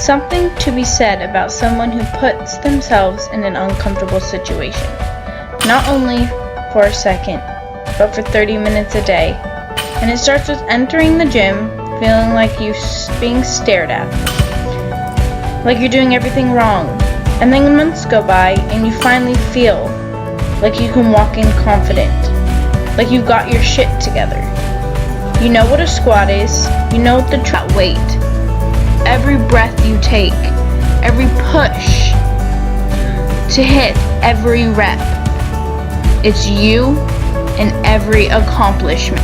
something to be said about someone who puts themselves in an uncomfortable situation, not only for a second, but for 30 minutes a day. And it starts with entering the gym feeling like you're being stared at, like you're doing everything wrong. And then months go by and you finally feel like you can walk in confident, like you've got your shit together. You know what a squat is, you know what the weight. Every breath you take, every push to hit every rep, it's you and every accomplishment.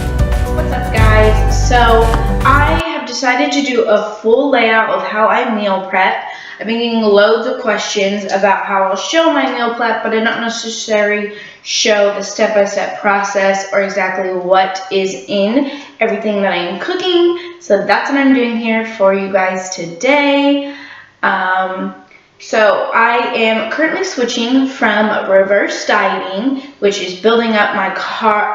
What's up, guys? So I have decided to do a full layout of how I meal prep. I've been getting loads of questions about how I'll show my meal prep, but I don't necessarily show the step-by-step process or exactly what is in everything that I am cooking. So that's what I'm doing here for you guys today. So I am currently switching from reverse dieting, which is building up my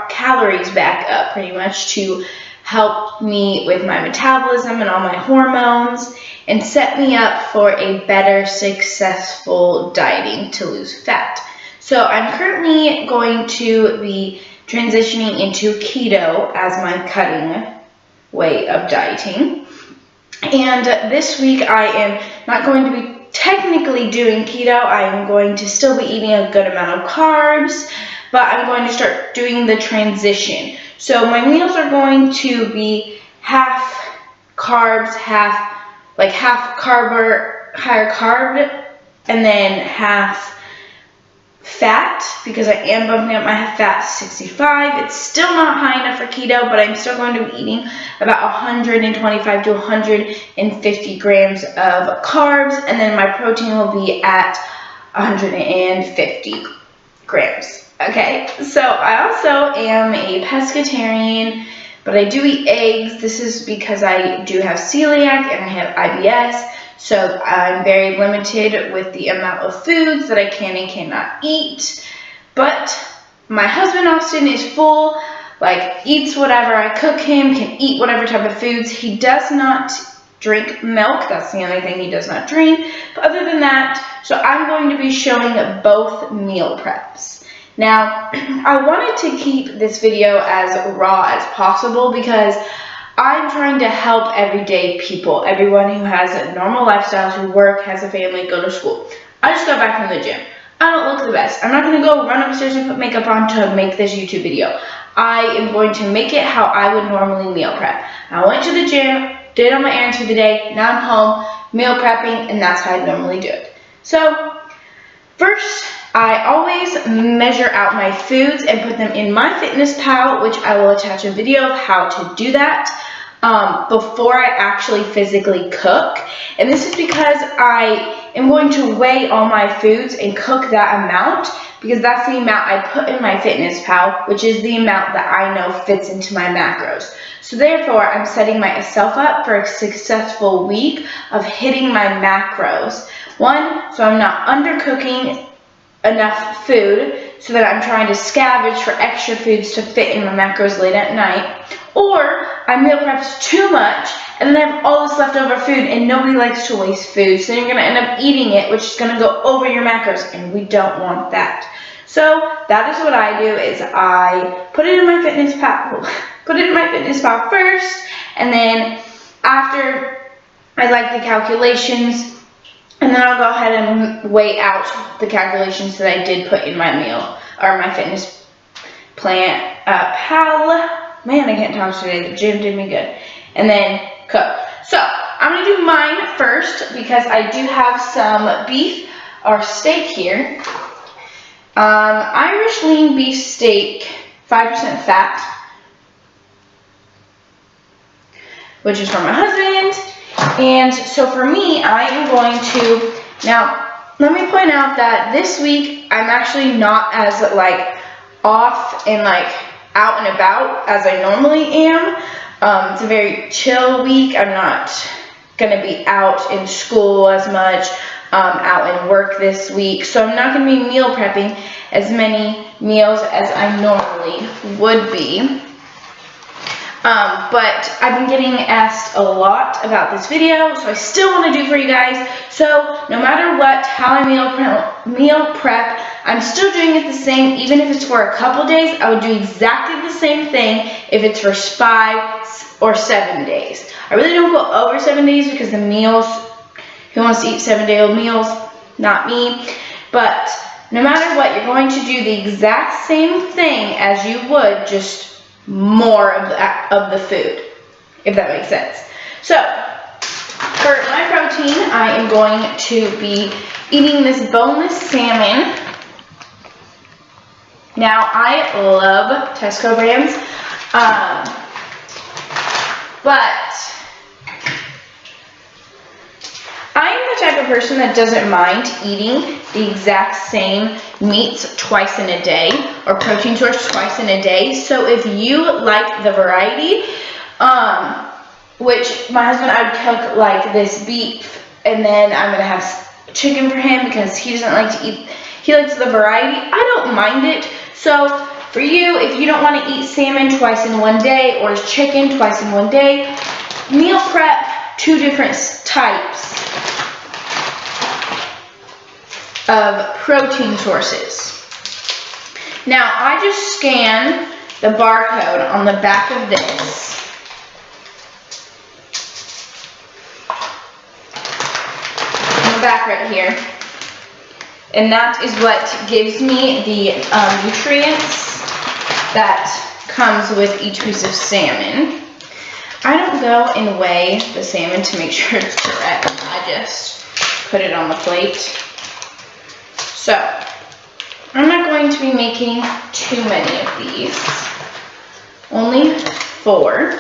calories back up pretty much to help me with my metabolism and all my hormones and set me up for a better successful dieting to lose fat. So I'm currently going to be transitioning into keto as my cutting way of dieting. And this week I am not going to be technically doing keto. I am going to still be eating a good amount of carbs, but I'm going to start doing the transition. So my meals are going to be half carbs, half higher carb, and then half fat, because I am bumping up my fat to 65. It's still not high enough for keto, but I'm still going to be eating about 125 to 150 grams of carbs, and then my protein will be at 150 grams. Okay, so I also am a pescatarian, but I do eat eggs. This is because I do have celiac and I have IBS. So I'm very limited with the amount of foods that I can and cannot eat. But my husband Austin is full, eats whatever I cook him, can eat whatever type of foods. He does not drink milk. That's the only thing he does not drink. But other than that, so I'm going to be showing both meal preps. Now, I wanted to keep this video as raw as possible because I'm trying to help everyday people, everyone who has a normal lifestyle, who work, has a family, go to school. I just got back from the gym. I don't look the best. I'm not going to go run upstairs and put makeup on to make this YouTube video. I am going to make it how I would normally meal prep. I went to the gym, did all my errands for the day, now I'm home, meal prepping, and that's how I normally do it. So, first, I always measure out my foods and put them in MyFitnessPal, which I will attach a video of how to do that before I actually physically cook. And this is because I am going to weigh all my foods and cook that amount, because that's the amount I put in MyFitnessPal, which is the amount that I know fits into my macros. So therefore, I'm setting myself up for a successful week of hitting my macros. One, so I'm not undercooking enough food so that I'm trying to scavenge for extra foods to fit in my macros late at night, or I meal preps too much and then I have all this leftover food, and nobody likes to waste food, so you're going to end up eating it, which is going to go over your macros, and we don't want that. So that is what I do, is I put it in my MyFitnessPal first, and then after I like the calculations, and then I'll go ahead and weigh out the calculations that I did put in my meal, or my fitness plan, pal. Man, I can't talk today. The gym did me good. And then cook. So, I'm going to do mine first because I do have some beef or steak here. Irish lean beef steak, 5% fat, which is from my husband. And so for me, I am going to, now, let me point out that this week, I'm actually not as, off and, out and about as I normally am. It's a very chill week. I'm not going to be out in school as much, out in work this week. So I'm not going to be meal prepping as many meals as I normally would be. But I've been getting asked a lot about this video, so I still want to do for you guys. So no matter what, how I meal prep, I'm still doing it the same. Even if it's for a couple days, I would do exactly the same thing if it's for 5 or 7 days. I really don't go over 7 days because the meals, who wants to eat 7-day-old meals? Not me. But no matter what, you're going to do the exact same thing as you would, just more of the food, if that makes sense. So for my protein, I am going to be eating this boneless salmon. Now I love Tesco brands, but I'm the type of person that doesn't mind eating the exact same meats twice in a day, or protein source twice in a day. So if you like the variety, which my husband, I would cook like this beef, and then I'm gonna have chicken for him because he doesn't like to eat, he likes the variety. I don't mind it. So for you, if you don't want to eat salmon twice in one day or chicken twice in one day, meal prep 2 different types of protein sources. Now I just scan the barcode on the back of this. On the back right here. And that is what gives me the nutrients that comes with each piece of salmon. I don't go and weigh the salmon to make sure it's correct. I just put it on the plate. So, I'm not going to be making too many of these, only 4,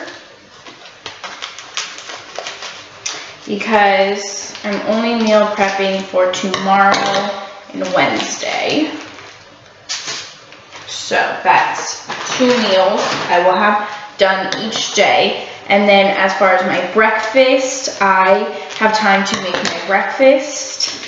because I'm only meal prepping for tomorrow and Wednesday. So that's 2 meals I will have done each day. And then as far as my breakfast, I have time to make my breakfast.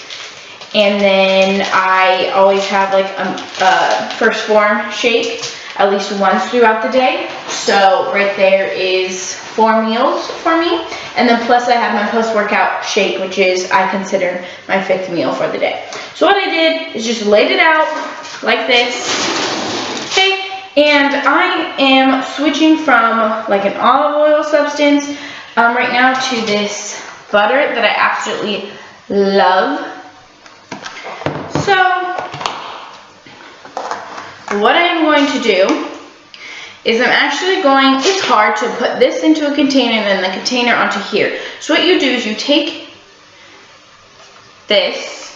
And then I always have like a First Form shake at least once throughout the day. So right there is 4 meals for me. And then plus I have my post-workout shake, which is, I consider, my 5th meal for the day. So what I did is just laid it out like this. Okay, and I am switching from like an olive oil substance right now to this butter that I absolutely love. So, what I'm going to do is I'm actually going, it's hard to put this into a container and then the container onto here. So what you do is you take this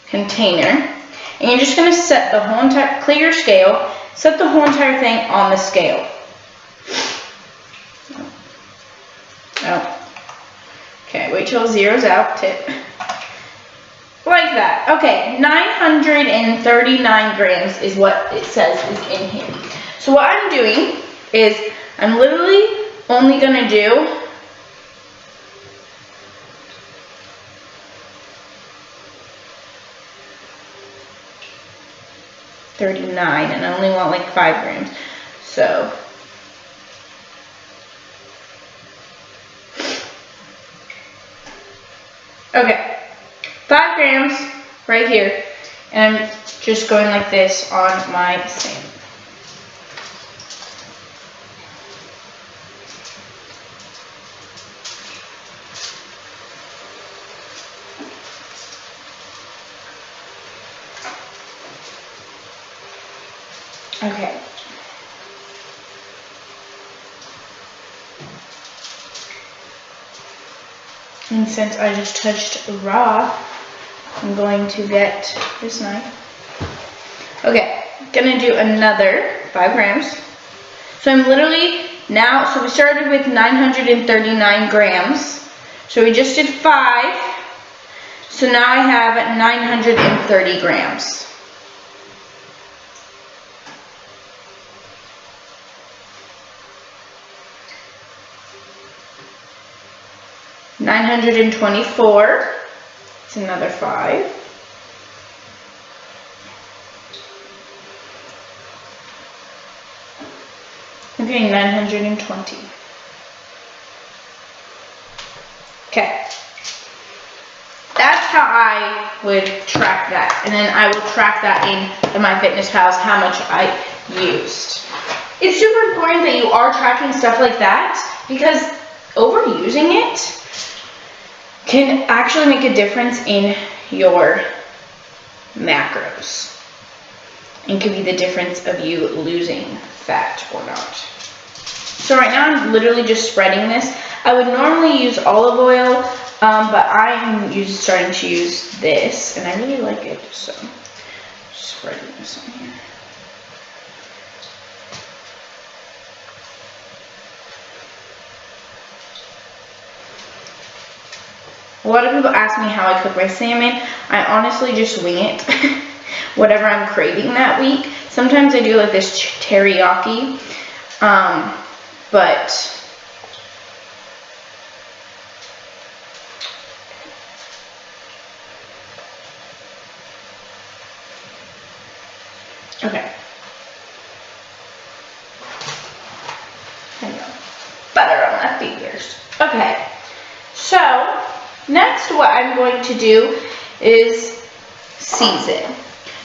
container and you're just going to set the whole entire, clear your scale, set the whole entire thing on the scale. Oh. Okay, wait till it zeroes out, tip. Like that. Okay, 939 grams is what it says is in here. So what I'm doing is I'm literally only going to do $39, and I only want like 5 grams. So okay, 5 grams right here, and I'm just going like this on my salmon. Okay. And since I just touched raw, I'm going to get this knife. Okay, gonna do another 5 grams. So I'm literally now, so we started with 939 grams. So we just did 5. So now I have 930 grams. $924. It's another 5. Okay, 920. Okay. That's how I would track that. And then I will track that in MyFitnessPal, how much I used. It's super important that you are tracking stuff like that because overusing it can actually make a difference in your macros and could be the difference of you losing fat or not. So right now I'm literally just spreading this. I would normally use olive oil, but I am starting to use this, and I really like it, so just spreading this on here. A lot of people ask me how I cook my salmon. I honestly just wing it, whatever I'm craving that week. Sometimes I do like this teriyaki, but okay. Butter on my fingers. Okay, so next what I'm going to do is season.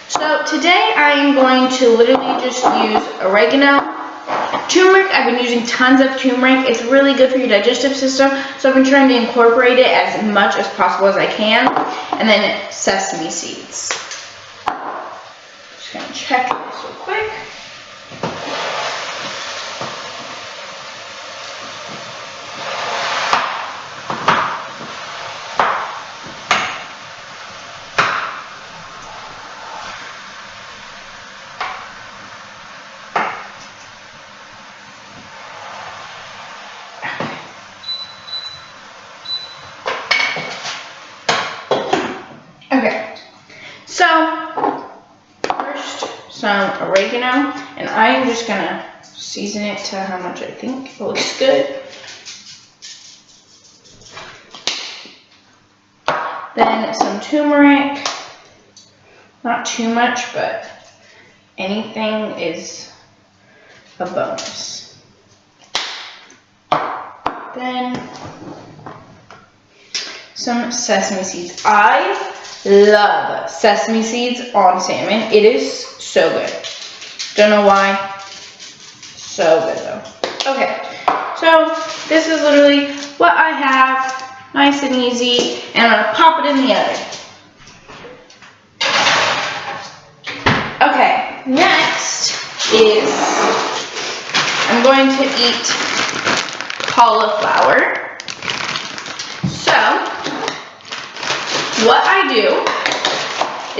So today I am going to literally just use oregano, turmeric. I've been using tons of turmeric. It's really good for your digestive system, so I've been trying to incorporate it as much as possible as I can. And then sesame seeds. Just gonna check this real quick. Okay, so first some oregano, and I am just gonna season it to how much I think looks good. Then some turmeric, not too much, but anything is a bonus. Then some sesame seeds. I love sesame seeds on salmon. It is so good. Don't know why. So good though. Okay, so this is literally what I have. Nice and easy. And I'm gonna pop it in the oven. Okay, next is I'm going to eat cauliflower. So what I do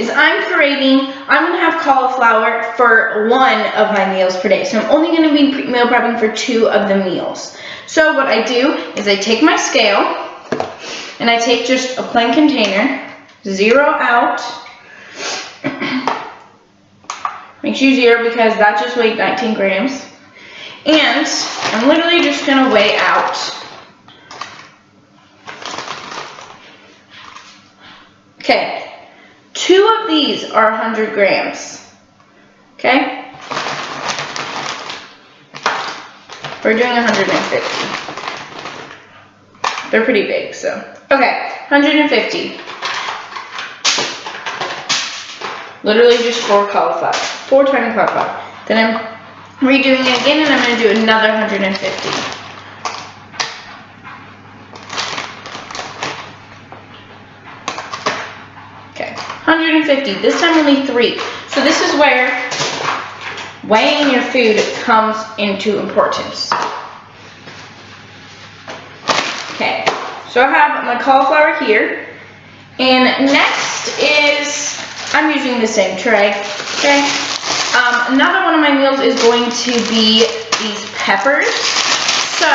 is I'm gonna have cauliflower for one of my meals per day. So I'm only gonna be meal prepping for 2 of the meals. So what I do is I take my scale and I take just a plain container, zero out. Make sure you zero because that just weighed 19 grams. And I'm literally just gonna weigh out okay, 2 of these are 100 grams, okay? We're doing 150. They're pretty big, so. Okay, 150. Literally just 4 cauliflower, 4 tiny cauliflower. Then I'm redoing it again, and I'm gonna do another 150. Okay, 150, this time only 3. So this is where weighing your food comes into importance. Okay, so I have my cauliflower here, and next is, I'm using the same tray, okay? Another one of my meals is going to be these peppers. So,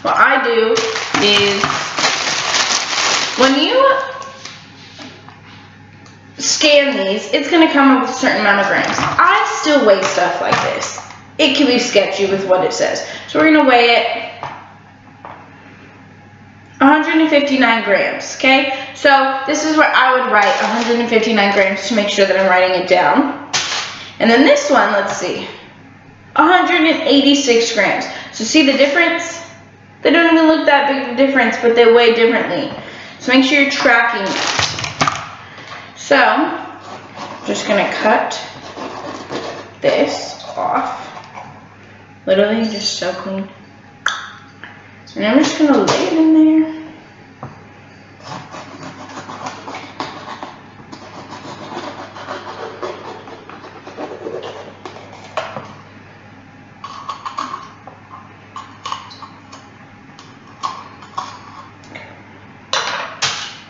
what I do is, when you scan these, it's going to come up with a certain amount of grams. I still weigh stuff like this. It can be sketchy with what it says. So we're going to weigh it 159 grams, okay? So this is where I would write 159 grams to make sure that I'm writing it down. And then this one, let's see, 186 grams. So see the difference? They don't even look that big of a difference, but they weigh differently. So make sure you're tracking it. So, I'm just gonna cut this off. Literally just so clean. And I'm just gonna lay it in there.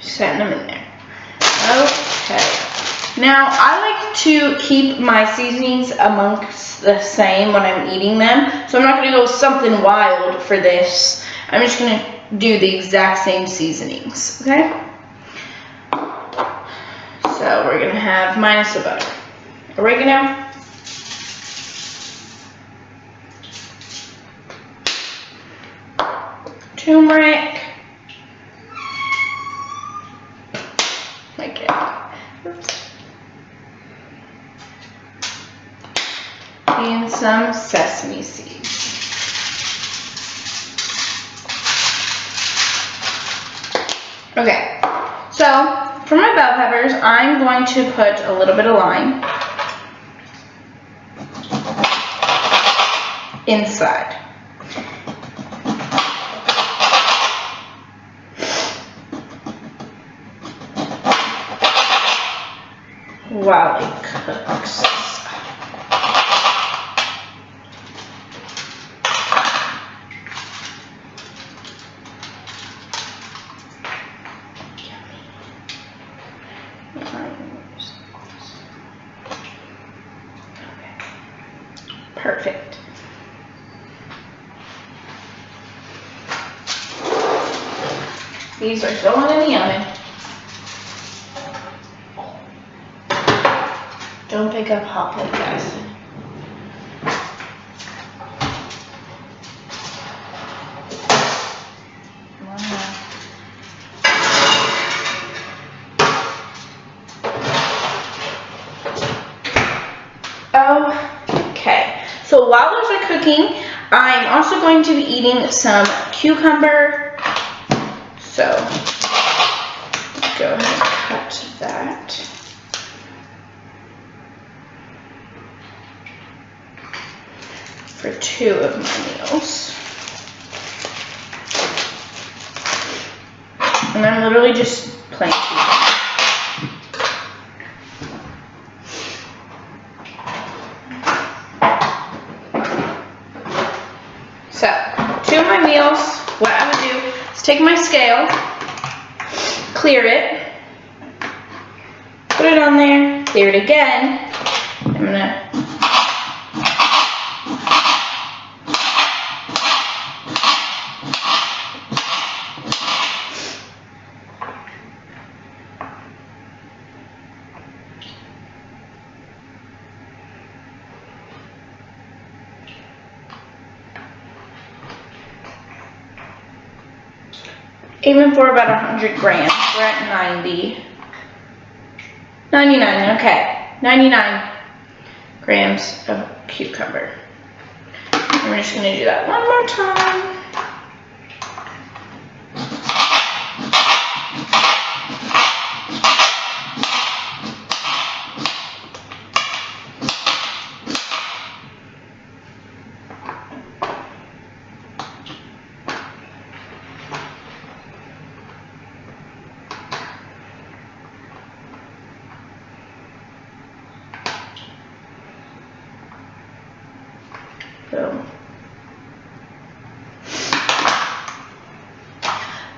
Setting them in there. Okay. Now, I like to keep my seasonings amongst the same when I'm eating them. So I'm not going to go something wild for this. I'm just going to do the exact same seasonings. Okay? So we're going to have minus the butter. Oregano. Turmeric. And some sesame seeds. Okay, so for my bell peppers, I'm going to put a little bit of lime inside. While it cooks. Perfect. These are going in the oven. Don't pick up hot plate, guys. Okay, so while those are cooking, I'm also going to be eating some cucumber. So, go ahead and cut that. For 2 of my meals. And I'm literally just plain cucumber. So, 2 of my meals, what I would do is take my scale, clear it, put it on there, clear it again. I'm gonna aiming for about 100 grams. We're at 99, okay. 99 grams of cucumber. And we're just gonna do that one more time.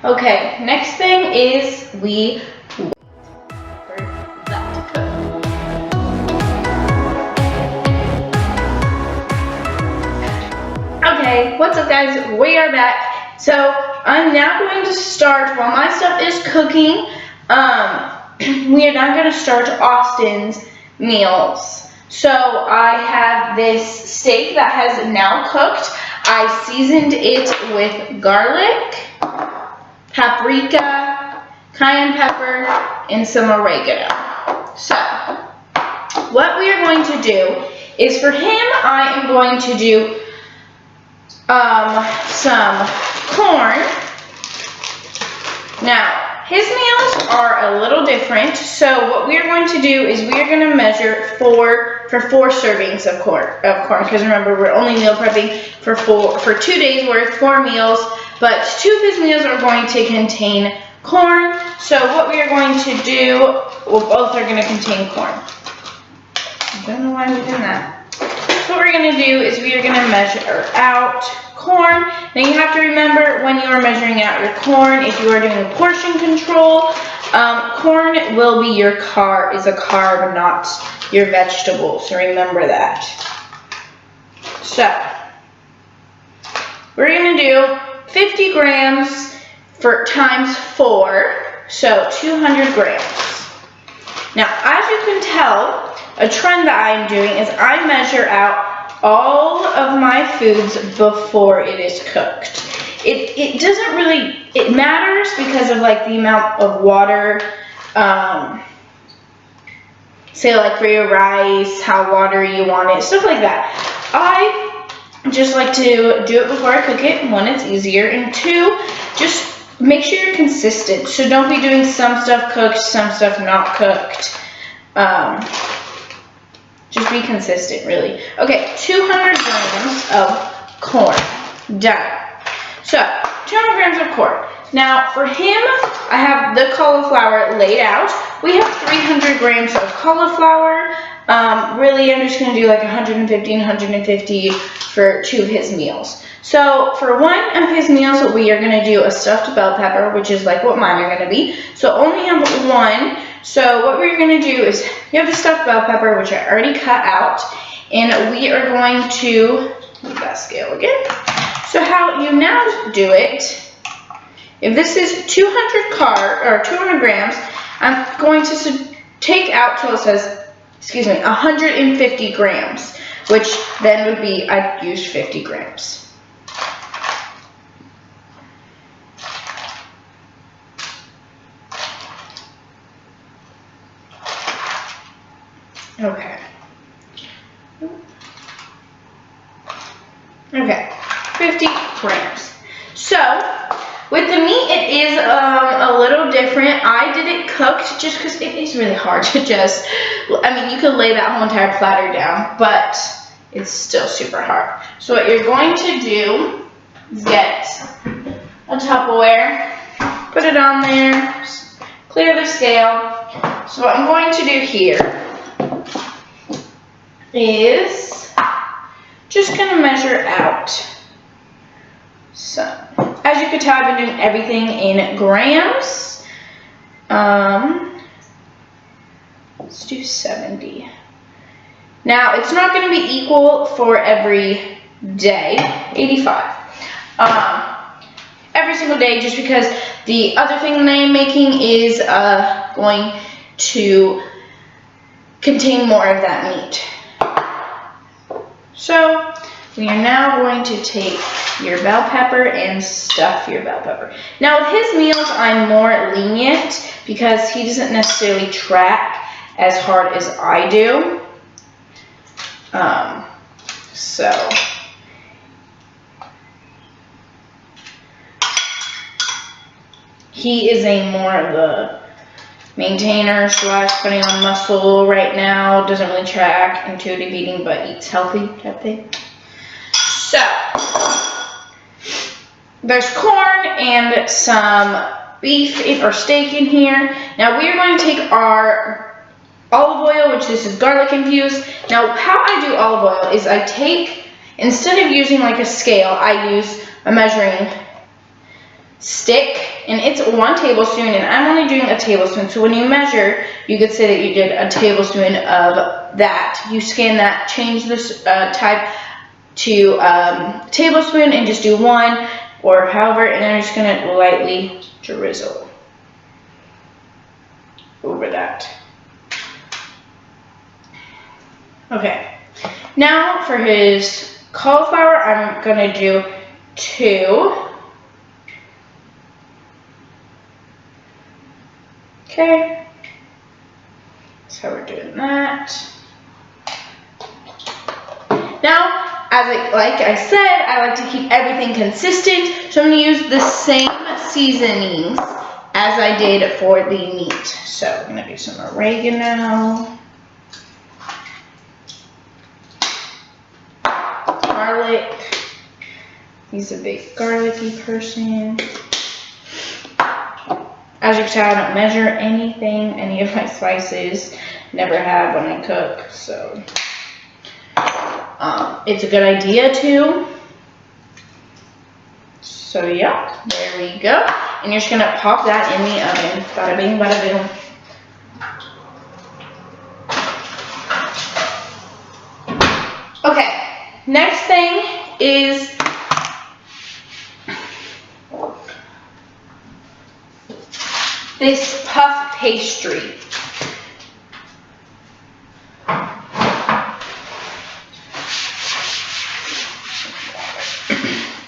Okay, next thing is we wait for that to cook. Okay, what's up guys? We are back. So I'm now going to start, while my stuff is cooking, we are now going to start Austin's meals. So I have this steak that has now cooked. I seasoned it with garlic, paprika, cayenne pepper, and some oregano. So, what we are going to do is for him, I am going to do some corn. Now, his meals are a little different, so what we are going to do is we are going to measure for 4 servings of corn, because remember, we're only meal prepping for 2 days worth, 4 meals, but 2 of his meals are going to contain corn. So what we are going to do, well, both are going to contain corn. I don't know why we did that. So what we're going to do is we are going to measure out corn. Now you have to remember when you are measuring out your corn, if you are doing a portion control, corn will be your is a carb, not your vegetable. So remember that. So we're going to do 50 grams for times 4, so 200 grams. Now, as you can tell, a trend that I'm doing is I measure out all of my foods before it is cooked. It doesn't really, it matters because of like the amount of water, say like for your rice, how watery you want it, stuff like that. I just like to do it before I cook it. 1, it's easier, and 2, just make sure you're consistent. So don't be doing some stuff cooked, some stuff not cooked. Just be consistent, really. Okay, 200 grams of corn. Done. So, 200 grams of corn. Now, for him, I have the cauliflower laid out. We have 300 grams of cauliflower. Really, I'm just going to do like 150 for 2 of his meals. So, for 1 of his meals, we are going to do a stuffed bell pepper, which is like what mine are going to be. So, only have 1. So, what we're going to do is, you have the stuffed bell pepper, which I already cut out, and we are going to, move that scale again. So, how you now do it, if this is 200 grams, I'm going to take out till it says, 150 grams, which then would be, I'd use 50 grams. Okay. Okay, 50 grams. So, with the meat, it is a little different. I did it cooked just because it is really hard to just, I mean, you could lay that whole entire platter down, but it's still super hard. So what you're going to do is get a Tupperware, put it on there, clear the scale. So what I'm going to do here is just going to measure out some. As you can tell, I've been doing everything in grams. Let's do 70. Now, it's not going to be equal for every day, 85. Every single day, just because the other thing that I am making is going to contain more of that meat. So, we are now going to take your bell pepper and stuff your bell pepper. Now with his meals, I'm more lenient because he doesn't necessarily track as hard as I do. So he is a more of a maintainer / putting on muscle right now, doesn't really track, intuitive eating, but eats healthy type thing. So, there's corn and some beef or steak in here. Now we are going to take our olive oil, which this is garlic infused. Now how I do olive oil is I take, instead of using like a scale, I use a measuring stick, and it's 1 tablespoon, and I'm only doing a tablespoon. So when you measure, you could say that you did a tablespoon of that. You scan that, change this type to tablespoon, and just do 1 or however, and I'm just going to lightly drizzle over that. Okay, now for his cauliflower, I'm going to do 2. Okay, so we're doing that. Now, like I said, I like to keep everything consistent, so I'm going to use the same seasonings as I did for the meat. So I'm going to do some oregano, garlic. He's a big garlicky person. As you can tell, I don't measure anything, any of my spices. Never have when I cook, so it's a good idea too. So yeah, there we go. And you're just gonna pop that in the oven. Bada bing, bada boom. Okay, next thing is this puff pastry.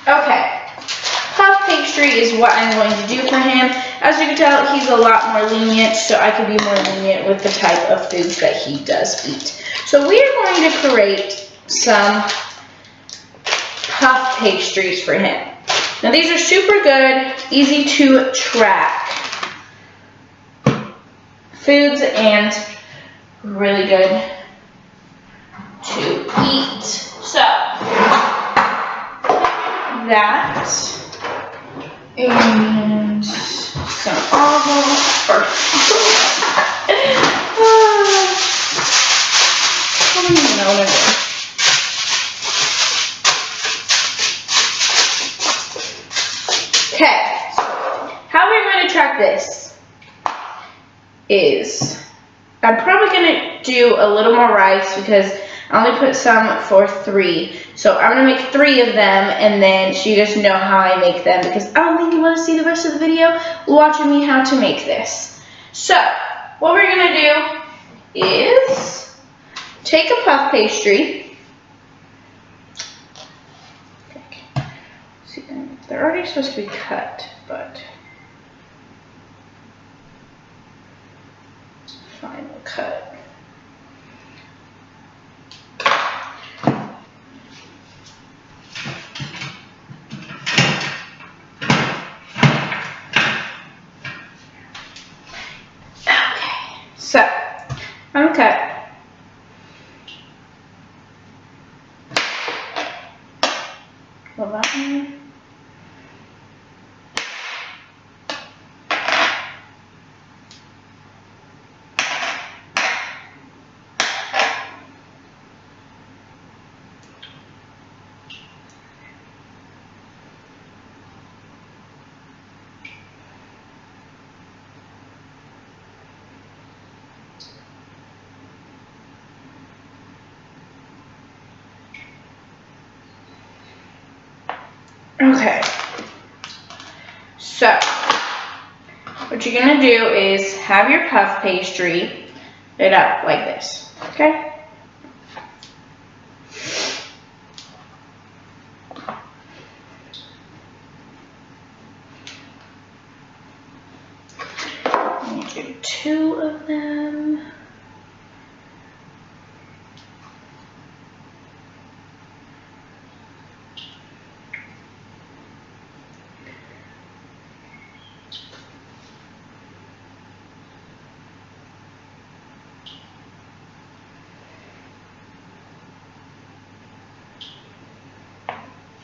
Okay, puff pastry is what I'm going to do for him. As you can tell, he's a lot more lenient, so I can be more lenient with the type of foods that he does eat. So we are going to create some puff pastries for him. Now these are super good, easy to track foods and really good to eat. So that and some olives first. I don't even know what it is. Okay, how we're going to track this is I'm probably going to do a little more rice because I only put some for 3. So I'm going to make 3 of them, and then so you guys know how I make them, because I don't think you want to see the rest of the video watching me how to make this. So what we're going to do is take a puff pastry. See, they're already supposed to be cut, but final cut. So, I'm gonna cut. Well, that one. Okay, so what you're gonna do is have your puff pastry it up like this, okay? I'm gonna do 2 of them.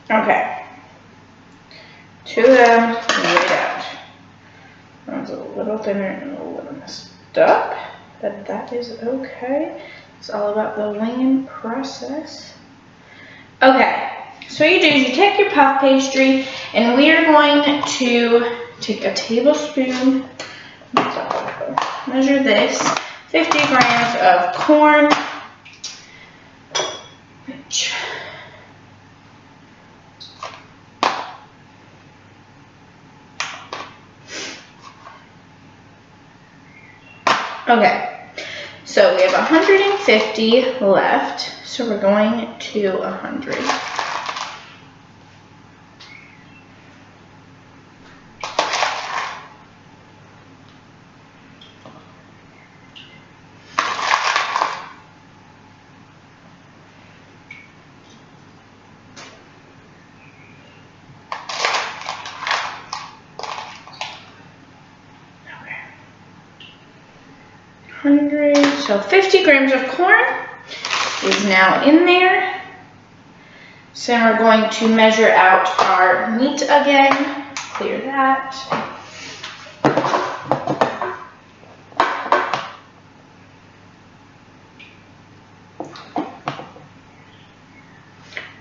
Okay, 2 of them laid out. One's a little thinner and a little messed up, but that is okay. It's all about the winging process. Okay, so what you do is you take your puff pastry, and we are going to take a tablespoon, measure this, 50 grams of corn, okay, so we have 150 left, so we're going to 100. So 50 grams of corn is now in there. So we're going to measure out our meat again. Clear that.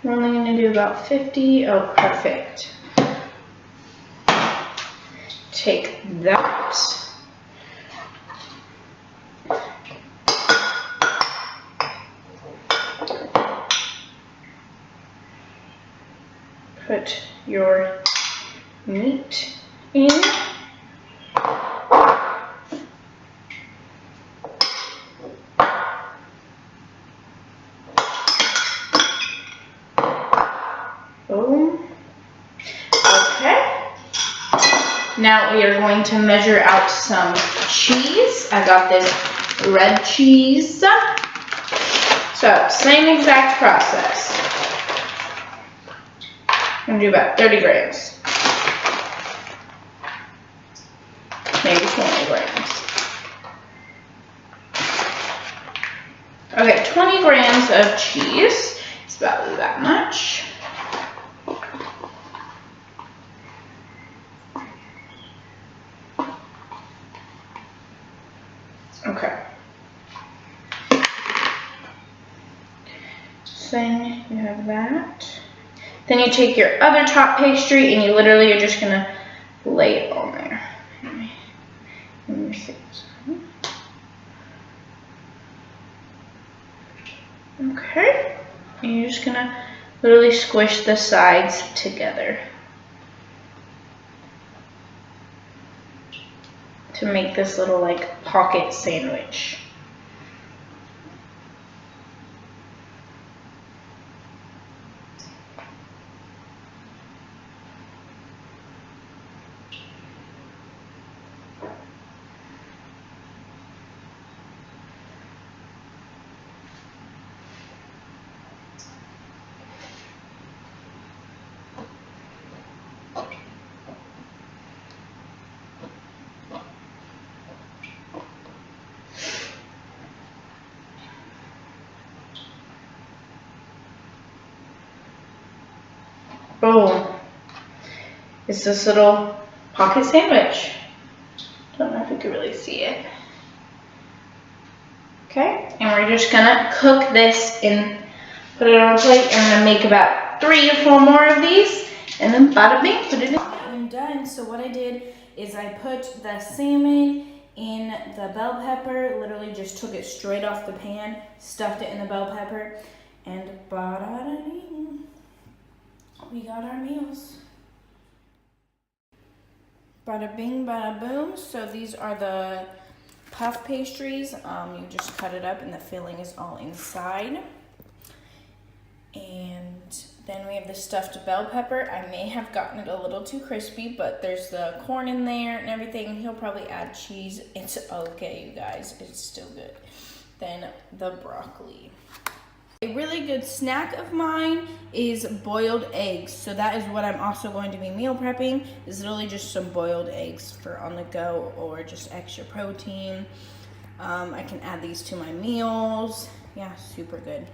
We're only going to do about 50. Oh, perfect. Take that. Put your meat in. Boom. Okay. Now we are going to measure out some cheese. I got this red cheese. So, same exact process. I'm going to do about 30 grams. Maybe 20 grams. Okay, 20 grams of cheese. It's about that much. Okay. So then you have that. Then you take your other top pastry and you literally are just gonna lay it on there. Let me see. Okay. And you're just gonna literally squish the sides together to make this little like pocket sandwich. Boom. It's this little pocket sandwich. Don't know if you can really see it. Okay, and we're just gonna cook this and put it on a plate. I'm gonna make about 3 or 4 more of these, and then bada bing, put it in. I'm done. So what I did is I put the salmon in the bell pepper, literally just took it straight off the pan, stuffed it in the bell pepper, and bada bing. We got our meals. Bada bing, bada boom. So these are the puff pastries. You just cut it up and the filling is all inside. And then we have the stuffed bell pepper. I may have gotten it a little too crispy, but there's the corn in there and everything. He'll probably add cheese. It's okay, you guys. It's still good. Then the broccoli. A really good snack of mine is boiled eggs. So that is what I'm also going to be meal prepping. Is literally just some boiled eggs for on the go or just extra protein. I can add these to my meals. Yeah, super good.